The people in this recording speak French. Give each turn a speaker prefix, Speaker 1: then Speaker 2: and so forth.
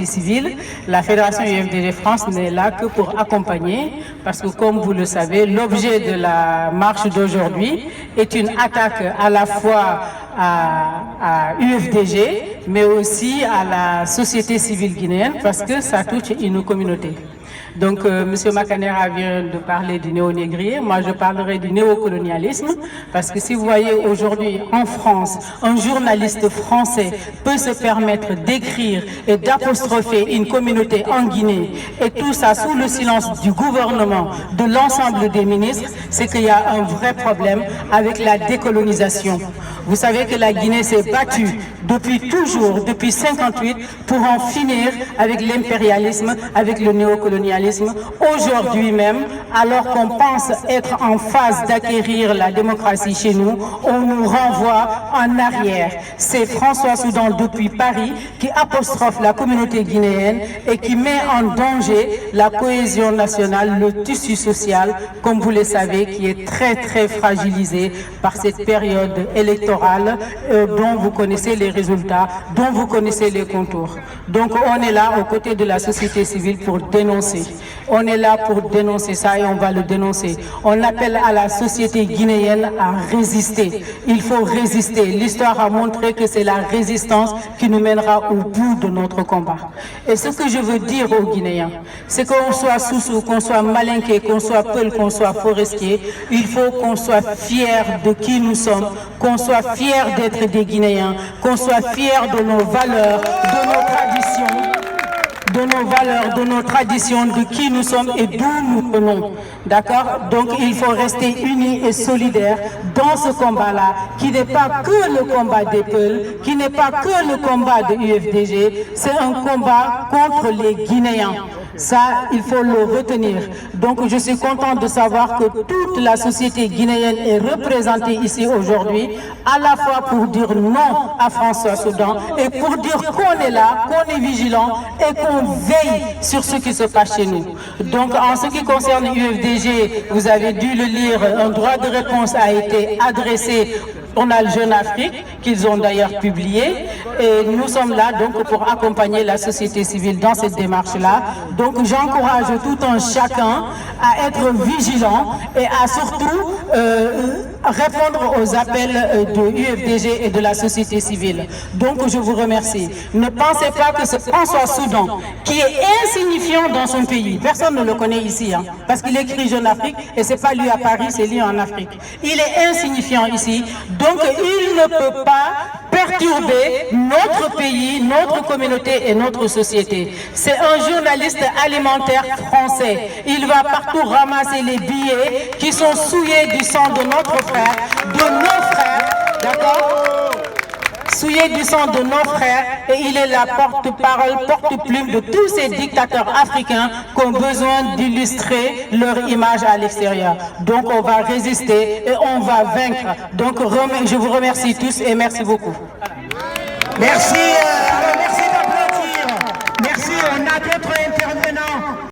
Speaker 1: société civile. La Fédération UFDG France n'est là que pour accompagner, parce que comme vous le savez, l'objet de la marche d'aujourd'hui est une attaque à la fois à UFDG, mais aussi à la société civile guinéenne, parce que ça touche une communauté. Donc, M. Makanera vient de parler du néonégrier. Moi, je parlerai du néocolonialisme, parce que si vous voyez aujourd'hui en France, un journaliste français peut se permettre d'écrire et d'apostropher une communauté en Guinée, et tout ça sous le silence du gouvernement, de l'ensemble des ministres, c'est qu'il y a un vrai problème avec la décolonisation. Vous savez que la Guinée s'est battue depuis toujours, depuis 1958, pour en finir avec l'impérialisme, avec le néocolonialisme. Aujourd'hui même, alors qu'on pense être en phase d'acquérir la démocratie chez nous, on nous renvoie en arrière. C'est François Soudan depuis Paris qui apostrophe la communauté guinéenne et qui met en danger la cohésion nationale, le tissu social, comme vous le savez, qui est très très fragilisé par cette période électorale dont vous connaissez les résultats, dont vous connaissez les contours. Donc on est là aux côtés de la société civile pour dénoncer. On est là pour dénoncer ça et on va le dénoncer. On appelle à la société guinéenne à résister. Il faut résister. L'histoire a montré que c'est la résistance qui nous mènera au bout de notre combat. Et ce que je veux dire aux Guinéens, c'est qu'on soit Soussou, qu'on soit Malinké, qu'on soit Peul, qu'on soit Forestier, il faut qu'on soit fiers de qui nous sommes, qu'on soit fiers d'être des Guinéens, qu'on soit fiers de nos valeurs, de nos traditions, de nos traditions, de qui nous sommes et d'où nous venons. D'accord? Donc il faut rester unis et solidaires dans ce combat-là, qui n'est pas que le combat des peuples, qui n'est pas que le combat de l'UFDG, c'est un combat contre les Guinéens. Ça, il faut le retenir. Donc, je suis content de savoir que toute la société guinéenne est représentée ici aujourd'hui, à la fois pour dire non à François Soudan et pour dire qu'on est là, qu'on est vigilant et qu'on veille sur ce qui se passe chez nous. Donc, en ce qui concerne l'UFDG, vous avez dû le lire, un droit de réponse a été adressé au journal Jeune Afrique, qu'ils ont d'ailleurs publié, et nous sommes là donc pour accompagner la société civile dans cette démarche-là. Donc j'encourage tout un chacun à être vigilant et à surtout répondre aux appels de l'UFDG et de la société civile. Donc je vous remercie. Ne pensez pas que ce François Soudan, qui est insignifiant dans son pays, personne ne le connaît ici, hein, parce qu'il écrit Jeune Afrique et c'est pas lui à Paris, c'est lui en Afrique. Il est insignifiant ici. Donc il ne peut pas perturber notre pays, notre communauté et notre société. C'est un journaliste alimentaire français. Il va partout ramasser les billets qui sont souillés du sang de notre frère, de nos frères, d'accord? Souillé du sang de nos frères, et il est la porte-parole, porte-plume de tous ces dictateurs africains qui ont besoin d'illustrer leur image à l'extérieur. Donc on va résister et on va vaincre. Donc je vous remercie tous et merci beaucoup.
Speaker 2: Merci.